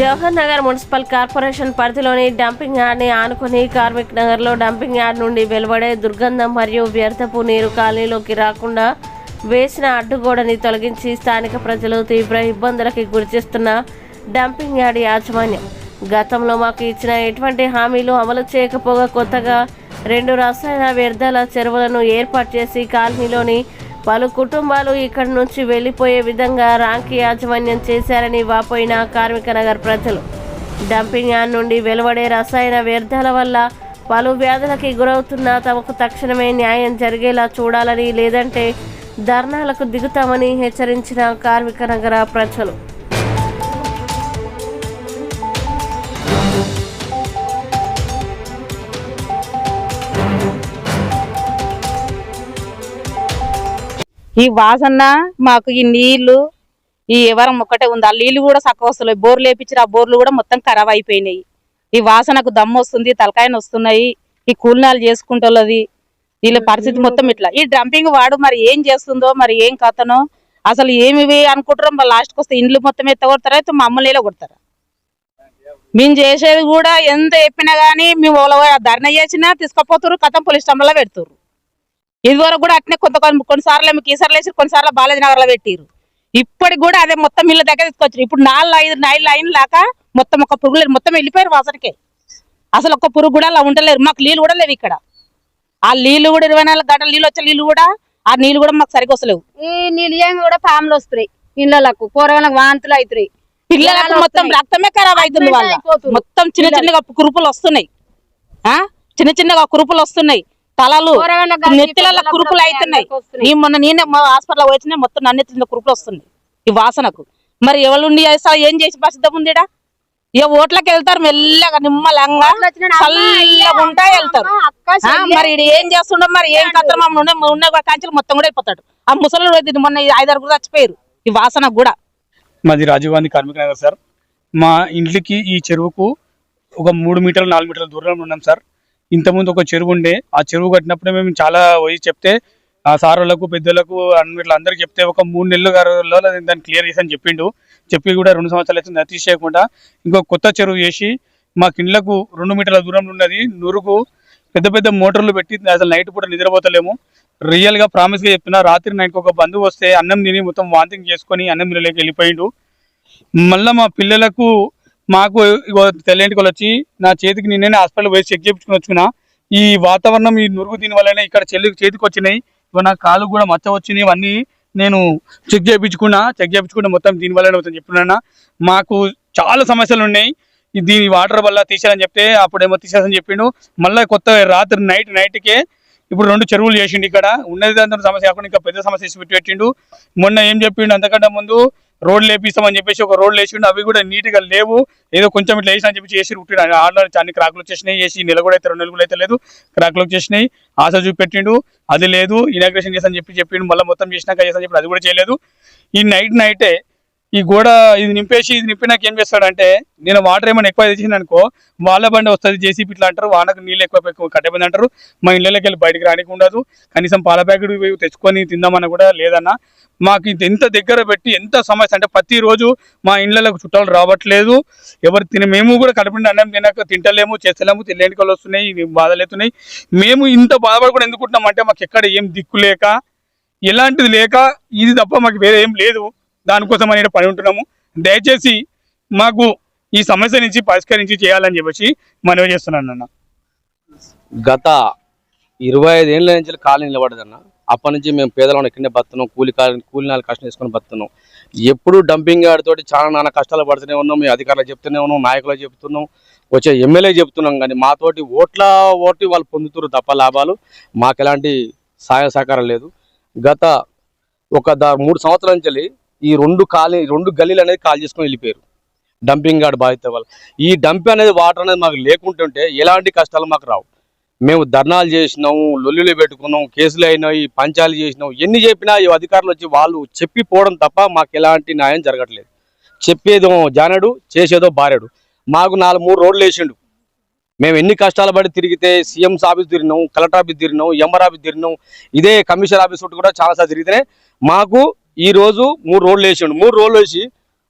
Jawahar Nagar municipal corporation పరిధిలోని dumping యార్డ్ని ఆనుకుని karmic నగర్లో డంపింగ్ యార్డ్ నుండి వెలువడే దుర్గంధం మరియు వ్యర్థపు నీరు కాలనీలోకి రాకుండా వేసిన అడ్డుగోడని తొలగించి స్థానిక ప్రజలు తీవ్ర ఇబ్బందులకి గురిచేస్తున్న డంపింగ్ యార్డ్ యాజమాన్యం గతంలో మాకు ఇచ్చిన ఎటువంటి హామీలు అమలు చేయకపోగా కొత్తగా 2 రసాయన వ్యర్థాల చెరువులను ఏర్పాటు చేసి కాలనీలోని పలు కుటుంబాలు ఇక్కడి నుంచి వెళ్లిపోయే విధంగా రాంకి యాజమాన్యం చేశారని వాపోయిన కార్మిక నగర్ ప్రజలు డంపింగ్ యార్డ్ నుండి వెలువడే రసాయన వ్యర్థాల వల్ల పలు వ్యాధులకి గురవుతున్న తమకు తక్షణమే న్యాయం జరిగేలా చూడాలని లేదంటే ధర్నాలకు దిగుతామని హెచ్చరించిన కార్మిక నగర ప్రజలు. ఈ వాసన మాకు ఈ నీళ్లు ఈ ఎవరం ఒక్కటే ఉంది. ఆ నీళ్లు కూడా చక్కగా వస్తున్నాయి. బోర్లు వేపించారు, ఆ బోర్లు కూడా మొత్తం ఖరాబ్ అయిపోయినాయి. ఈ వాసనకు దమ్ము వస్తుంది, తలకాయలు వస్తున్నాయి. ఈ కూలినాలు చేసుకుంటున్నది వీళ్ళ పరిస్థితి మొత్తం ఇట్లా. ఈ డంపింగ్ వాడు మరి ఏం చేస్తుందో మరి ఏం కథనో అసలు ఏమి అనుకుంటారో మరి లాస్ట్కి వస్తే ఇండ్లు మొత్తం ఎత్తగొడతారా అయితే మమ్మల్ని కొడతారా. మేము చేసేది కూడా ఎంత చెప్పినా కానీ మేము ధర్నా చేసినా తీసుకుపోతారు, కథం పోలీస్ స్టేషన్లో పెడతారు. ఇదివరకు కూడా అట్నే కొన్నిసార్లు మీకు ఈసార్లు వేసి కొన్నిసార్లు బాలాజీ నగర్లో పెట్టిరు. ఇప్పటికి కూడా అదే మొత్తం ఇళ్ళ దగ్గర తీసుకొచ్చారు. ఇప్పుడు 4-5 లైన్లు లాక మొత్తం ఒక పురుగులు మొత్తం వెళ్ళిపోయారు వాసనకే. అసలు ఒక్క పురుగు కూడా అలా ఉండలేరు. మాకు నీళ్ళు కూడా లేవు ఇక్కడ. ఆ నీళ్లు కూడా 24 గంటల నీళ్ళు వచ్చే నీళ్ళు కూడా ఆ నీళ్ళు కూడా మాకు సరిగ్గా వస్తలేవు. ఈ నీళ్ళు ఏమి కూడా పాములు వస్తున్నాయి, ఇళ్ళకు కూరగాయలకు వాంతులు అవుతున్నాయి, పిల్లలకు మొత్తం రక్తమే ఖరాబ్ అవుతుంది. వాళ్ళ మొత్తం చిన్న చిన్నగా కురుపులు వస్తున్నాయి, చిన్న చిన్నగా కురుపులు వస్తున్నాయి. తలలు నెత్తిలలో కురుపులు అవుతున్నాయి. మొన్న నేనే హాస్పిటల్ వచ్చినా మొత్తం నన్నెత్తిన కురుపులు వస్తున్నాయి ఈ వాసనకు. మరి ఎవరుండి ఏం చేసి ప్రసిద్ధం ఉంది? ఇక ఓట్లకి వెళ్తారు మెల్లగా నిమ్మలంగా చల్లగా ఉంటా వెళ్తారు. మరి ఏం చేస్తుండో మరి ఏం కత్తరు ఉన్న కంచెలు మొత్తం కూడా అయిపోతాడు. ఆ ముసలి మొన్న 5 కూడా చచ్చిపోయారు ఈ వాసనకు కూడా. మాది రాజీవ్ గాంధీ కార్మిక నగర్ సార్. మా ఇంటికి ఈ చెరువుకు ఒక 3 మీటర్లు 4 మీటర్ల దూరంలో ఉన్నాం సార్. ఇంతకుముందు ఒక చెరువు ఉండే, ఆ చెరువు కట్టినప్పుడే మేము చాలా పోయి చెప్తే ఆ సార్ వాళ్ళకు పెద్దలకు అన్నిట్లో అందరికి చెప్తే ఒక 3 నెలల్లో దాన్ని క్లియర్ చేసి అని చెప్పిండు. చెప్పి కూడా 2 సంవత్సరాలు అయితే అతి చేయకుండా ఇంకో కొత్త చెరువు చేసి మాకు ఇళ్లకు 2 మీటర్ల దూరంలో ఉన్నది. నురుగు పెద్ద పెద్ద మోటార్లు పెట్టి అసలు నైట్ పూట నిద్రపోతలేము. రియల్గా ప్రామిస్గా చెప్తున్నా. రాత్రి నైట్కి ఒక బంధువు వస్తే అన్నం తిని మొత్తం వాంతింగ్ చేసుకొని అన్నం తినలేక వెళ్ళిపోయిండు. మళ్ళీ మా పిల్లలకు మాకు తెల్లంటికి వచ్చి నా చేతికి నిన్నే హాస్పిటల్ పోయి చెక్ చేయించుకుని వచ్చుకున్నా. ఈ వాతావరణం ఈ నురుగు దీని వల్లనే ఇక్కడ చేతికి వచ్చినాయి. ఇవి నా కాలు కూడా మచ్చ వచ్చినాయి. ఇవన్నీ నేను చెక్ చేయించుకుంటే మొత్తం దీనివల్లనే అవుతుంది చెప్తున్నా. మాకు చాలా సమస్యలు ఉన్నాయి. దీని వాటర్ వల్ల తీసేయాలని చెప్తే అప్పుడేమో తీసేయాలని చెప్పిండు. మళ్ళీ కొత్త రాత్రి నైట్కే ఇప్పుడు 2 చెరువులు చేసిండు. ఇక్కడ ఉన్నది దాంతో సమస్య కాకుండా ఇంకా పెద్ద సమస్య పెట్టిండు. మొన్న ఏం చెప్పిండు, అంతకంటే ముందు రోడ్లు వేపిస్తామని చెప్పేసి ఒక రోడ్లు వేసిండు. అవి కూడా నీట్గా లేవు. ఏదో కొంచెం ఇట్లా వేసి అని చెప్పి చేసి ఉట్టిడు. ఆడలో అన్ని క్రాకులు వచ్చేసినాయి. వేసి నెల కూడా అయితే 2 నెలలు అయితే లేదు, క్రాకులు వచ్చేసినాయి. ఆశ చూపెట్టిండు, అది లేదు. ఇనాగ్రేషన్ చేసని చెప్పిండు. మళ్ళీ మొత్తం చేసినాక చేసని చెప్పి అది కూడా చేయలేదు. ఈ నైటే ఈ గోడ ఇది నింపినాక ఏం చేస్తాడంటే, నేను వాటర్ ఏమైనా ఎక్కువ తెచ్చింది అనుకో వాళ్ళ బండి వస్తుంది జేసీబీ ఇట్లా అంటారు. వానకు నీళ్ళు ఎక్కువ కట్టబడి అంటారు. మా ఇళ్ళకి వెళ్ళి బయటకు రానికి ఉండదు. కనీసం పాల ప్యాకెట్ తెచ్చుకొని తిందామన్నా కూడా లేదన్నా. మాకు ఎంత దగ్గర పెట్టి ఎంత సమస్య అంటే ప్రతిరోజు మా ఇళ్ళకు చుట్టాలు రావట్లేదు. ఎవరు మేము కూడా కడుపుండి అన్నం తింటలేము, చేస్తలేము. తెల్లేంటికలు వస్తున్నాయి, బాధలు అవుతున్నాయి. మేము ఇంత బాధపడకుండా ఎందుకుంటున్నాం అంటే మాకు ఎక్కడ ఏం దిక్కు లేక, ఎలాంటిది లేక, ఇది తప్ప మాకు వేరే ఏం లేదు. దానికోసం అనేది పని ఉంటున్నాము. దయచేసి మాకు ఈ సమస్య నుంచి పరిష్కరించి చేయాలని చెప్పేసి మనవి చేస్తున్నాను అన్న. గత 25 ఏళ్ళ నుంచి కాలనీ నిలబడదన్న. అప్పటి నుంచి మేము పేదలను ఎక్కడనే బతున్నాం, కూలినాలు కష్టం చేసుకొని బతున్నాం. ఎప్పుడు డంపింగ్ యార్డ్ తోటి చాలా నానా కష్టాలు పడుతూనే ఉన్నాం. మేము అధికారులు చెప్తూనే ఉన్నాం, నాయకులు చెప్తున్నాం, వచ్చే ఎమ్మెల్యే చెప్తున్నాం. కానీ మాతోటి ఓటి వాళ్ళు పొందుతున్నారు తప్ప లాభాలు మాకు ఎలాంటి సహాయ సహకారం లేదు. గత ఒక 3 సంవత్సరాల నుంచి ఈ 2 గల్లీలు అనేది కాల్ చేసుకొని వెళ్ళిపోయారు డంపింగ్ యార్డ్ బాధిత వల్ల. ఈ డంప్ అనేది వాటర్ అనేది మాకు లేకుంటుంటే ఎలాంటి కష్టాలు మాకు రావు. మేము ధర్నాలు చేసినాము, లొల్లులు పెట్టుకున్నాం, కేసులు అయినాయి, పంచాలు చేసినాం. ఎన్ని చెప్పినా ఈ అధికారులు వచ్చి వాళ్ళు చెప్పిపోవడం తప్ప మాకు ఎలాంటి న్యాయం జరగట్లేదు. చెప్పేదో జానడు, చేసేదో బారెడు. మాకు 3 రోడ్లు వేసిండు. మేము ఎన్ని కష్టాలు పడి తిరిగితే సీఎం ఆఫీస్ తిరిగినాం, కలెక్టర్ ఆఫీస్ తిరిగినాం, ఎంఆర్ ఆఫీస్ తిరిగినాం, ఇదే కమిషనర్ ఆఫీస్ చుట్టూ కూడా చాలాసార్లు తిరిగితేనే మాకు ఈ రోజు 3 రోడ్లు వేసిండు. 3 రోడ్లు వేసి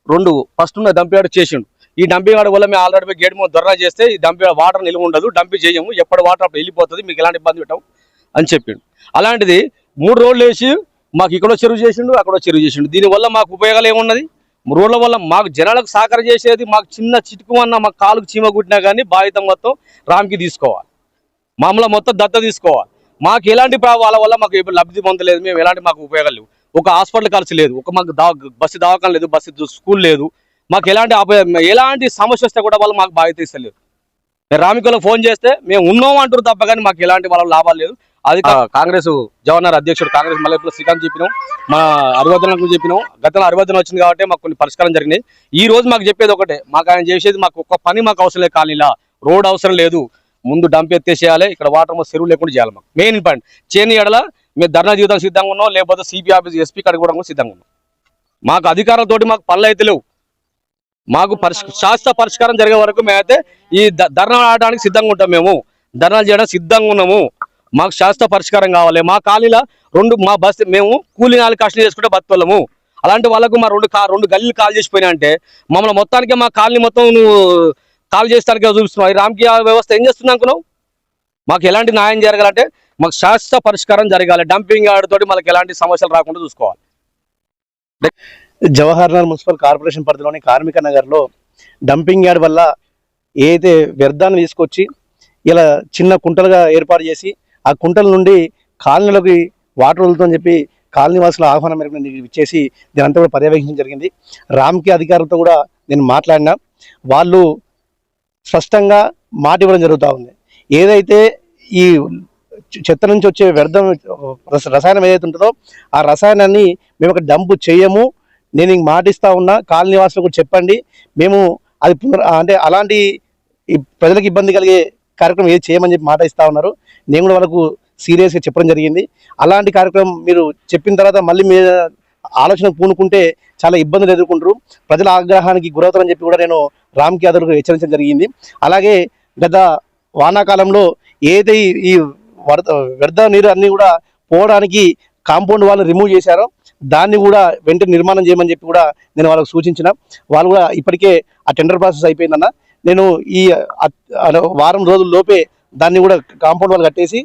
2 ఫస్ట్ ఉన్న డంప్ యార్డ్ చేసిండు. ఈ డంపింగ్ యార్డ్ వల్ల మేము ఆల్రెడీ గేట్ ముందు ధర్నా చేస్తే ఈ డంపింగ్ వాటర్ నిల్వ ఉండదు, డంపింగ్ చేయము, ఎప్పటి వాటర్ అప్పుడు వెళ్ళిపోతుంది, మీకు ఎలాంటి ఇబ్బంది పెట్టాము అని చెప్పిండు. అలాంటిది 3 రోడ్లు వేసి మాకు ఇక్కడో చెరువు చేసిండు, అక్కడో చెరువు చేసిండు. దీనివల్ల మాకు ఉపయోగాలు ఏమున్నది? రోడ్ల వల్ల మాకు జనాలకు సహకారం చేసేది, మాకు చిన్న చిటుకు అన్న మాకు కాలుకు చీమ కుట్టినా కానీ బాధ్యత మొత్తం రామ్కి తీసుకోవాలి, మామూలు మొత్తం దత్త తీసుకోవాలి. మాకు ఎలాంటి వాళ్ళ వల్ల మాకు లబ్ధి పొందలేదు, మేము ఎలాంటి మాకు ఉపయోగాలు లేవు. ఒక హాస్పిటల్ ఖర్చు లేదు, ఒక మాకు బస్సు దవాఖాన లేదు, బస్సు స్కూల్ లేదు, మాకు ఎలాంటి సమస్య వస్తే కూడా వాళ్ళు మాకు బాధ్యత ఇస్తలేదు. రామికోలకు ఫోన్ చేస్తే మేము ఉన్నాం అంటారు తప్ప కానీ మాకు ఎలాంటి వాళ్ళ లాభాలు లేదు. అది కాంగ్రెస్ జవహర్ అధ్యక్షుడు కాంగ్రెస్ మల్లెపల్లి శ్రీకాంత్ చెప్పినాం, మా అరివర్ధనకు చెప్పినాం. గతంలో అరివర్ధన వచ్చింది కాబట్టి మాకు కొన్ని పరిష్కారం జరిగినాయి. ఈ రోజు మాకు చెప్పేది ఒకటే, మాకు ఆయన చేసేది మాకు ఒక్క పని మాకు అవసరం లేదు, కాలనీలా రోడ్ అవసరం లేదు, ముందు డంప్ ఎత్తేసేయాలి, ఇక్కడ వాటర్ చెరువు లేకుండా చేయాలి. మాకు మెయిన్ పాయింట్ చేని ఎడల మేము ధర్నా జీవితం సిద్ధంగా ఉన్నాం, లేకపోతే సిపి ఆఫీస్ ఎస్పీ కాడికి కూడా సిద్ధంగా ఉన్నాం. మాకు అధికారులతోటి మాకు పనులు అయితే లేవు. మాకు శాశ్వత పరిష్కారం జరిగే వరకు మేమైతే ఈ ధర్నా ఆడడానికి సిద్ధంగా ఉంటాం, మేము ధర్నాలు చేయడానికి సిద్ధంగా ఉన్నాము. మాకు శాశ్వత పరిష్కారం కావాలి. మా కాలనీలో మా బస్ మేము కూలీ 4 కష్టం చేసుకుంటే బతుకోలేము. అలాంటి వాళ్ళకు మా రెండు గల్లీలు కాల్ చేసిపోయినా అంటే మమ్మల్ని మొత్తానికి మా కాలనీ మొత్తం నువ్వు కాల్ చేస్తానికి చూపిస్తున్నావు. ఈ రామ్కి వ్యవస్థ ఏం చేస్తుంది అనుకున్నావు? మాకు ఎలాంటి న్యాయం జరగాలంటే మాకు శాశ్వత పరిష్కారం జరగాలి. డంపింగ్ యార్డ్ తోటి మనకి ఎలాంటి సమస్యలు రాకుండా చూసుకోవాలి. జవహర్ నగర్ మున్సిపల్ కార్పొరేషన్ పరిధిలోని కార్మిక నగర్లో డంపింగ్ యార్డ్ వల్ల ఏదైతే వ్యర్థాన్ని తీసుకొచ్చి ఇలా చిన్న కుంటలుగా ఏర్పాటు చేసి ఆ కుంటల నుండి కాలనీలోకి వాటర్ వదులుతుందని చెప్పి కాలనీ వాసుల ఆహ్వానం మేరకు నేను ఇచ్చేసి దీని అంతా కూడా పర్యవేక్షించడం జరిగింది. రామ్కి అధికారులతో కూడా నేను మాట్లాడినా, వాళ్ళు స్పష్టంగా మాట ఇవ్వడం జరుగుతూ ఉంది. ఏదైతే ఈ చెత్త నుంచి వచ్చే వ్యర్థం రసాయనం ఏదైతే ఉంటుందో ఆ రసాయనాన్ని మేము ఒక డంప్ చేయము, నేను ఇంక మాటిస్తా ఉన్నా, కాలనీ వాసులకు చెప్పండి, మేము అది అంటే అలాంటి ప్రజలకు ఇబ్బంది కలిగే కార్యక్రమం ఏది చేయమని చెప్పి మాట ఇస్తా ఉన్నారు. నేను కూడా వాళ్ళకు సీరియస్గా చెప్పడం జరిగింది. అలాంటి కార్యక్రమం మీరు చెప్పిన తర్వాత మళ్ళీ మీ ఆలోచన పూనుకుంటే చాలా ఇబ్బందులు ఎదుర్కొంటారు, ప్రజల ఆగ్రహానికి గురవుతారని చెప్పి కూడా నేను రామ్కి అధికారులకు హెచ్చరించడం జరిగింది. అలాగే గత వానాకాలంలో ఏదైతే ఈ వ్యర్థ నీరు అన్ని కూడా పోవడానికి కాంపౌండ్ వాళ్ళు రిమూవ్ చేశారో దాన్ని కూడా వెంటనే నిర్మాణం చేయమని చెప్పి కూడా నేను వాళ్ళకు సూచించిన. వాళ్ళు కూడా ఇప్పటికే ఆ టెండర్ ప్రాసెస్ అయిపోయిందన్న, నేను ఈ వారం రోజుల లోపే దాన్ని కూడా కాంపౌండ్ వాళ్ళు కట్టేసి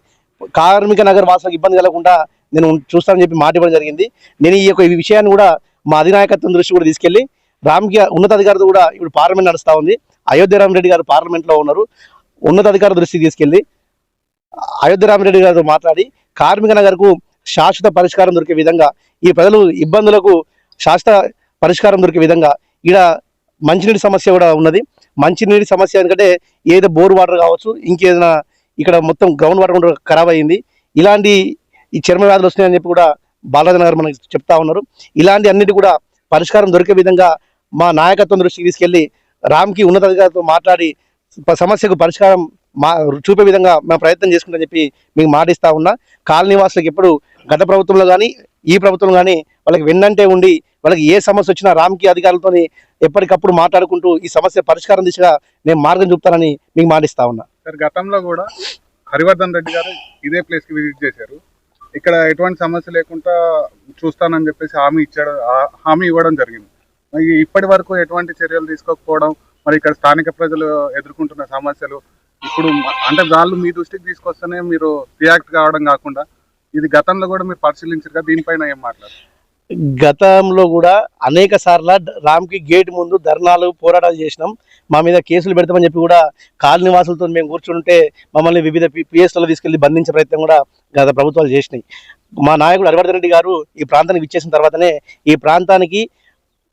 కార్మిక నగర్ వాసులకు ఇబ్బంది కలగకుండా నేను చూస్తానని చెప్పి మాట ఇవ్వడం జరిగింది. నేను ఈ విషయాన్ని కూడా మా అధినాయకత్వం దృష్టి కూడా తీసుకెళ్లి రామ్కి ఉన్నతాధికారులతో కూడా ఇప్పుడు పార్లమెంట్ నడుస్తూ ఉంది, అయోధ్య రామరెడ్డి గారు పార్లమెంట్లో ఉన్నారు, ఉన్నతాధికారుల దృష్టికి తీసుకెళ్లి అయోధ్య రామరెడ్డి గారితో మాట్లాడి కార్మిక నగర్కు శాశ్వత పరిష్కారం దొరికే విధంగా, ఈ ప్రజలు ఇబ్బందులకు శాశ్వత పరిష్కారం దొరికే విధంగా, ఇక్కడ మంచినీటి సమస్య కూడా ఉన్నది. మంచినీటి సమస్య ఎందుకంటే ఏదో బోర్ వాటర్ కావచ్చు, ఇంకేదైనా ఇక్కడ మొత్తం గ్రౌండ్ వాటర్ కూడా ఖరాబ్ అయింది, ఇలాంటి ఈ చర్మ వ్యాధులు వస్తున్నాయని చెప్పి కూడా బాలాజీ నగర్ మనకి చెప్తా ఉన్నారు. ఇలాంటి అన్నిటి కూడా పరిష్కారం దొరికే విధంగా మా నాయకత్వం దృష్టికి తీసుకెళ్లి రామ్కి ఉన్నతాధికారులతో మాట్లాడి సమస్యకు పరిష్కారం చూపే విధంగా మేము ప్రయత్నం చేసుకుంటామని చెప్పి మీకు మాటిస్తా ఉన్నా. కాలనీ వాసులకు ఎప్పుడు గత ప్రభుత్వంలో కానీ ఈ ప్రభుత్వం కానీ వాళ్ళకి వెన్నంటే ఉండి వాళ్ళకి ఏ సమస్య వచ్చినా రామ్కి అధికారులతో ఎప్పటికప్పుడు మాట్లాడుకుంటూ ఈ సమస్య పరిష్కారం దిశగా నేను మార్గం చూపుతానని మీకు మాటిస్తా ఉన్నా. సార్, గతంలో కూడా హరివర్ధన్ రెడ్డి గారు ఇదే ప్లేస్కి విజిట్ చేశారు, ఇక్కడ ఎటువంటి సమస్య లేకుండా చూస్తానని చెప్పేసి హామీ ఇవ్వడం జరిగింది. ఇప్పటి వరకు ఎటువంటి చర్యలు తీసుకోకపోవడం, మరి ఇక్కడ స్థానిక ప్రజలు ఎదుర్కొంటున్న సమస్యలు ఇప్పుడు అంటే వాళ్ళు మీ దృష్టికి తీసుకొస్తేనే మీరు రియాక్ట్ కావడం కాకుండా ఇది గతంలో కూడా మీరు పరిశీలించారు, దీనిపైన ఏం మాట్లాడారు? గతంలో కూడా అనేక సార్లు రామ్కి గేట్ ముందు ధర్నాలు పోరాటాలు చేసినాం, మా మీద కేసులు పెడతామని చెప్పి కూడా కాలనీ వాసులతో మేము కూర్చుంటే మమ్మల్ని వివిధ పిఎస్లలో తీసుకెళ్లి బంధించే ప్రయత్నం కూడా గత ప్రభుత్వాలు చేసినాయి. మా నాయకుడు హరివర్ధన్ రెడ్డి గారు ఈ ప్రాంతానికి ఇచ్చేసిన తర్వాతనే ఈ ప్రాంతానికి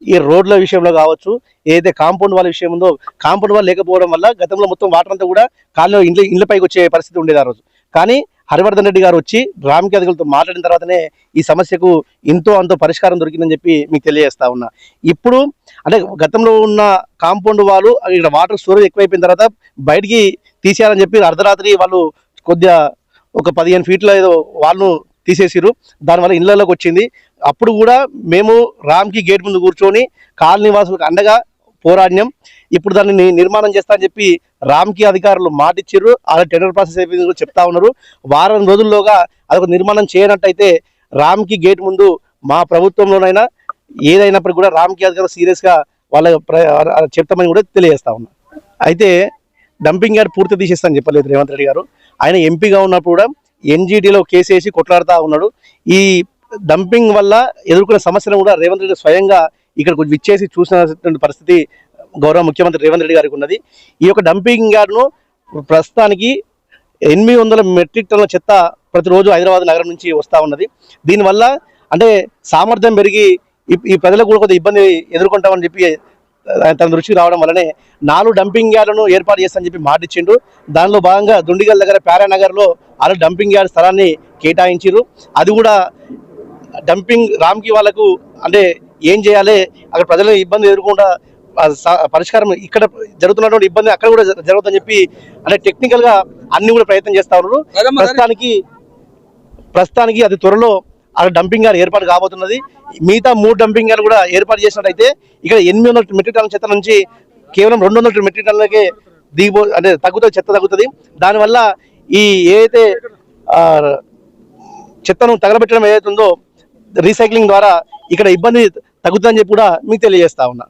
ఈ రోడ్ల విషయంలో కావచ్చు, ఏదైతే కాంపౌండ్ వాళ్ళ విషయం ఉందో కాంపౌండ్ వాళ్ళు లేకపోవడం వల్ల గతంలో మొత్తం వాటర్ అంతా కూడా కాలనీ ఇండ్లపైకి వచ్చే పరిస్థితి ఉండేది ఆ రోజు. కానీ హరివర్ధన్ రెడ్డి గారు వచ్చి రామ్కి అధికారులతో మాట్లాడిన తర్వాతనే ఈ సమస్యకు అంతో పరిష్కారం దొరికిందని చెప్పి మీకు తెలియజేస్తా ఉన్నా. ఇప్పుడు అంటే గతంలో ఉన్న కాంపౌండ్ వాళ్ళు ఇక్కడ వాటర్ స్టోరేజ్ ఎక్కువైపోయిన తర్వాత బయటికి తీసేయాలని చెప్పి అర్ధరాత్రి వాళ్ళు కొద్దిగా ఒక 15 ఫీట్ల ఏదో వాళ్ళు తీసేసిరు, దానివల్ల ఇళ్లలోకి వచ్చింది. అప్పుడు కూడా మేము రామ్కి గేట్ ముందు కూర్చొని కాలనీ వాసులకు అండగా పోరాడినాం. ఇప్పుడు దాన్ని నిర్మాణం చేస్తా అని చెప్పి రామ్కి అధికారులు మాటిచ్చారు, అలా టెండర్ ప్రాసెస్ అయిపోయింది చెప్తా ఉన్నారు. వారం రోజుల్లోగా అదొక నిర్మాణం చేయనట్టయితే రామ్కి గేట్ ముందు మా ప్రభుత్వంలోనైనా ఏదైనప్పటికీ కూడా రామ్కి అధికారులు సీరియస్గా చెప్తామని కూడా తెలియజేస్తా ఉన్నా. అయితే డంపింగ్ యార్డ్ పూర్తి తీసేస్తానని చెప్పలేదు రేవంత్ రెడ్డి గారు. ఆయన ఎంపీగా ఉన్నప్పుడు కూడా ఎన్జిటిలో కేసు వేసి కొట్లాడుతూ ఉన్నాడు. ఈ డంపింగ్ వల్ల ఎదుర్కొన్న సమస్యను కూడా రేవంత్ రెడ్డి స్వయంగా ఇక్కడ విచ్చేసి చూసినటువంటి పరిస్థితి గౌరవ ముఖ్యమంత్రి రేవంత్ రెడ్డి గారికి ఉన్నది. ఈ యొక్క డంపింగ్ యార్డ్ను ప్రస్తుతానికి 800 మెట్రిక్ టన్నుల చెత్త ప్రతిరోజు హైదరాబాద్ నగరం నుంచి వస్తూ ఉన్నది. దీనివల్ల అంటే సామర్థ్యం పెరిగి ఈ ప్రజలకు కూడా కొద్దిగా ఇబ్బంది ఎదుర్కొంటామని చెప్పి తన దృష్టికి రావడం వల్లనే 4 డంపింగ్ యార్డులను ఏర్పాటు చేస్తానని చెప్పి మాటిచ్చిండు. దానిలో భాగంగా దుండిగల్ దగ్గర ప్యారానగర్లో 6 డంపింగ్ యార్డ్ స్థలాన్ని కేటాయించారు. అది కూడా డంపింగ్ రామ్కి వాళ్ళకు అంటే ఏం చేయాలి, అక్కడ ప్రజలకు ఇబ్బంది ఎదుర్కొంటా పరిష్కారం ఇక్కడ జరుగుతున్నటువంటి ఇబ్బంది అక్కడ కూడా జరుగుతుందని చెప్పి అంటే టెక్నికల్ గా అన్ని కూడా ప్రయత్నం చేస్తా ఉన్నారు. ప్రస్తుతానికి అతి త్వరలో ఆ డంపింగ్ యార్డ్ ఏర్పాటు కాబోతున్నది. మిగతా 3 డంపింగ్ యార్డ్ కూడా ఏర్పాటు చేసినట్టయితే ఇక్కడ 800 మెట్రిక్ టన్నుల చెత్త నుంచి కేవలం 200 మెట్రిక్ టన్నులకే అంటే తగ్గుతుంది, చెత్త తగ్గుతుంది. దానివల్ల ఈ ఏదైతే చెత్తను తగలబెట్టడం ఏదైతే ఉందో రీసైక్లింగ్ ద్వారా ఇక్కడ ఇబ్బంది తగ్గుతుందని చెప్పి కూడా మీకు తెలియజేస్తా ఉన్నా.